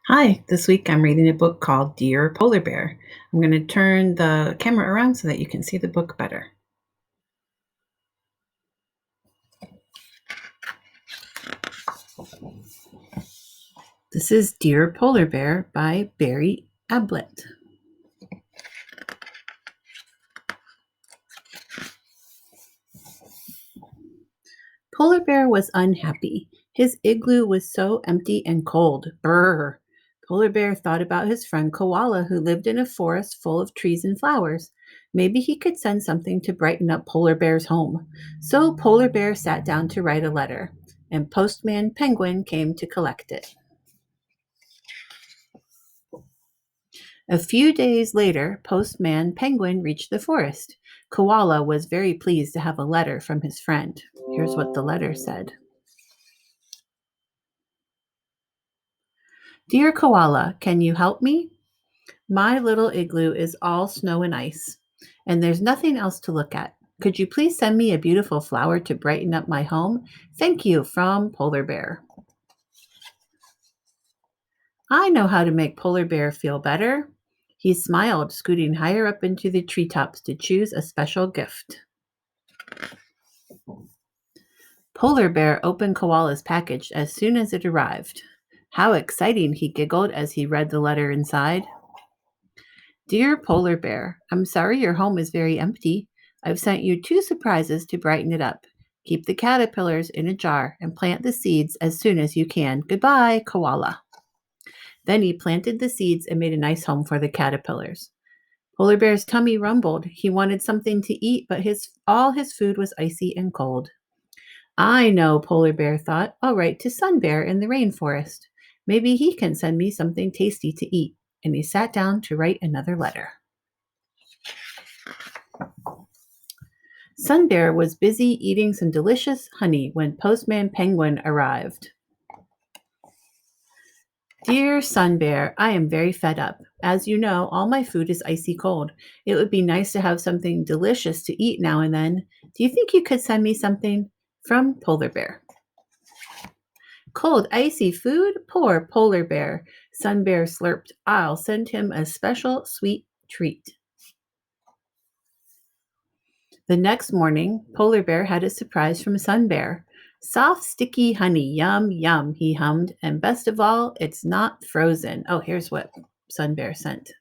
Hi, this week I'm reading a book called Dear Polar Bear. I'm going to turn the camera around so that you can see the book better. This is Dear Polar Bear by Barry Ablett. Polar Bear was unhappy. His igloo was so empty and cold. Brr! Polar Bear thought about his friend Koala, who lived in a forest full of trees and flowers. Maybe he could send something to brighten up Polar Bear's home. So Polar Bear sat down to write a letter, and Postman Penguin came to collect it. A few days later, Postman Penguin reached the forest. Koala was very pleased to have a letter from his friend. Here's what the letter said. Dear Koala, can you help me? My little igloo is all snow and ice, and there's nothing else to look at. Could you please send me a beautiful flower to brighten up my home? Thank you, from Polar Bear. I know how to make Polar Bear feel better. He smiled, scooting higher up into the treetops to choose a special gift. Polar Bear opened Koala's package as soon as it arrived. How exciting, he giggled as he read the letter inside. Dear Polar Bear, I'm sorry your home is very empty. I've sent you two surprises to brighten it up. Keep the caterpillars in a jar and plant the seeds as soon as you can. Goodbye, Koala. Then he planted the seeds and made a nice home for the caterpillars. Polar Bear's tummy rumbled. He wanted something to eat, but all his food was icy and cold. I know, Polar Bear thought. I'll write to Sun Bear in the rainforest. Maybe he can send me something tasty to eat. And he sat down to write another letter. Sun Bear was busy eating some delicious honey when Postman Penguin arrived. Dear Sun Bear, I am very fed up. As you know, all my food is icy cold. It would be nice to have something delicious to eat now and then. Do you think you could send me something? From Polar Bear. Cold, icy food? Poor Polar Bear. Sun Bear slurped. I'll send him a special sweet treat. The next morning, Polar Bear had a surprise from Sun Bear. Soft, sticky honey, yum, yum, he hummed. And best of all, it's not frozen. Oh, here's what Sun Bear sent.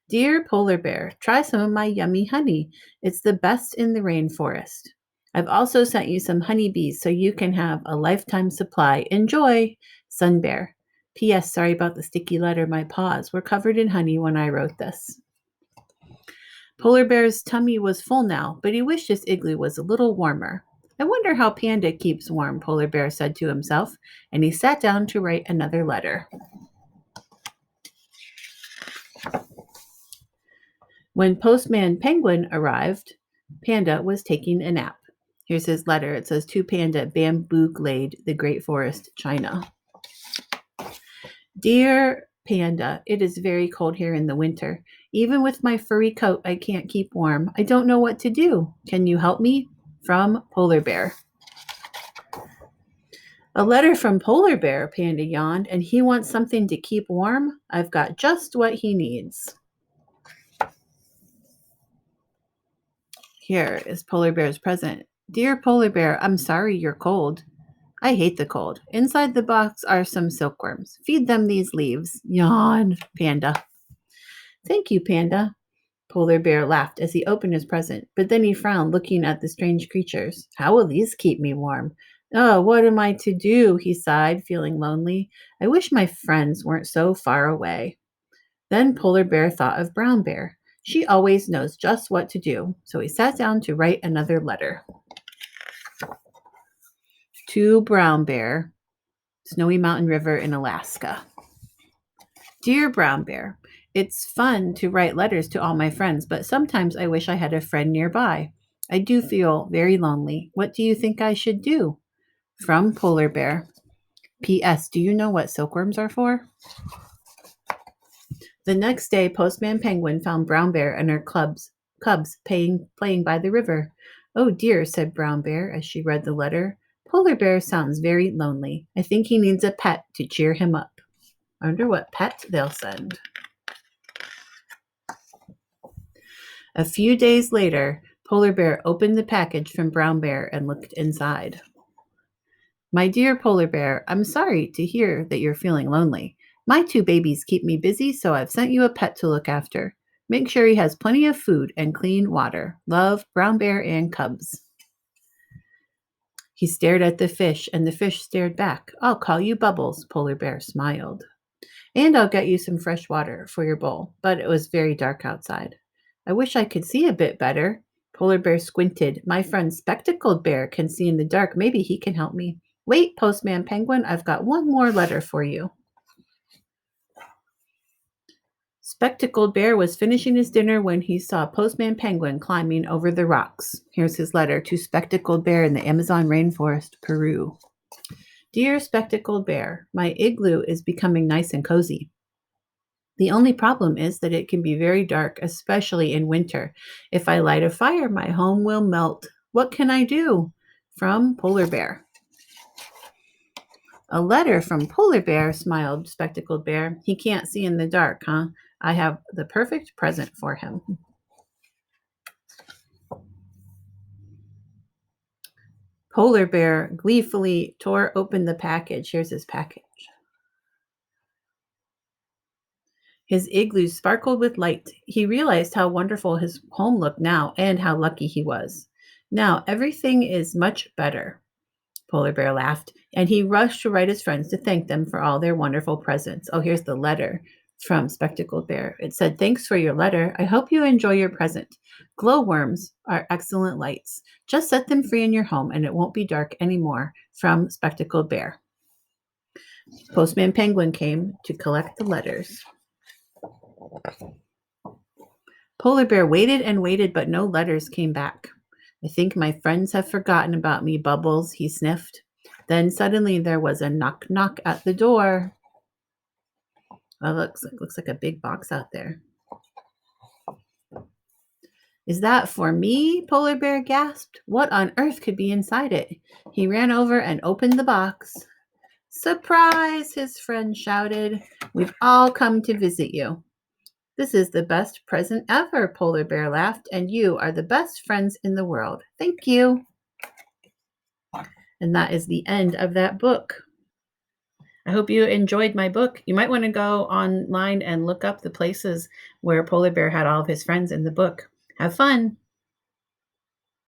Dear Polar Bear, try some of my yummy honey. It's the best in the rainforest. I've also sent you some honeybees so you can have a lifetime supply. Enjoy, Sun Bear. P.S. Sorry about the sticky letter. My paws were covered in honey when I wrote this. Polar Bear's tummy was full now, but he wished his igloo was a little warmer. I wonder how Panda keeps warm, Polar Bear said to himself, and he sat down to write another letter. When Postman Penguin arrived, Panda was taking a nap. Here's his letter. It says, to Panda, Bamboo Glade, the Great Forest, China. Dear Panda, it is very cold here in the winter. Even with my furry coat, I can't keep warm. I don't know what to do. Can you help me? From Polar Bear. A letter from Polar Bear, Panda yawned, and he wants something to keep warm? I've got just what he needs. Here is Polar Bear's present. Dear Polar Bear, I'm sorry you're cold. I hate the cold. Inside the box are some silkworms. Feed them these leaves. Yawn, Panda. Thank you, Panda. Polar Bear laughed as he opened his present, but then he frowned, looking at the strange creatures. How will these keep me warm? Oh, what am I to do? He sighed, feeling lonely. I wish my friends weren't so far away. Then Polar Bear thought of Brown Bear. She always knows just what to do, so he sat down to write another letter. To Brown Bear, Snowy Mountain River in Alaska. Dear Brown Bear, it's fun to write letters to all my friends, but sometimes I wish I had a friend nearby. I do feel very lonely. What do you think I should do? From Polar Bear. P.S. Do you know what silkworms are for? The next day, Postman Penguin found Brown Bear and her cubs playing by the river. Oh dear, said Brown Bear as she read the letter. Polar Bear sounds very lonely. I think he needs a pet to cheer him up. I wonder what pet they'll send. A few days later, Polar Bear opened the package from Brown Bear and looked inside. My dear Polar Bear, I'm sorry to hear that you're feeling lonely. My two babies keep me busy, so I've sent you a pet to look after. Make sure he has plenty of food and clean water. Love, Brown Bear and Cubs. He stared at the fish, and the fish stared back. I'll call you Bubbles, Polar Bear smiled. And I'll get you some fresh water for your bowl. But it was very dark outside. I wish I could see a bit better. Polar Bear squinted. My friend Spectacled Bear can see in the dark. Maybe he can help me. Wait, Postman Penguin, I've got one more letter for you. Spectacled Bear was finishing his dinner when he saw Postman Penguin climbing over the rocks. Here's his letter to Spectacled Bear in the Amazon rainforest, Peru. Dear Spectacled Bear, my igloo is becoming nice and cozy. The only problem is that it can be very dark, especially in winter. If I light a fire, my home will melt. What can I do? From Polar Bear. A letter from Polar Bear, smiled Spectacled Bear. He can't see in the dark, huh? I have the perfect present for him. Polar Bear gleefully tore open the package. Here's his package. His igloo sparkled with light. He realized how wonderful his home looked now and how lucky he was. Now everything is much better. Polar Bear laughed, and he rushed to write his friends to thank them for all their wonderful presents. Oh, here's the letter from Spectacled Bear. It said, thanks for your letter. I hope you enjoy your present. Glowworms are excellent lights. Just set them free in your home, and it won't be dark anymore. From Spectacled Bear. Postman Penguin came to collect the letters. Polar Bear waited and waited, but no letters came back. I think my friends have forgotten about me, Bubbles, he sniffed. Then suddenly there was a knock knock at the door. Oh, looks like a big box out there. Is that for me? Polar Bear gasped. What on earth could be inside it? He ran over and opened the box. Surprise, his friend shouted. We've all come to visit you. This is the best present ever, Polar Bear laughed, and you are the best friends in the world. Thank you. And that is the end of that book. I hope you enjoyed my book. You might want to go online and look up the places where Polar Bear had all of his friends in the book. Have fun.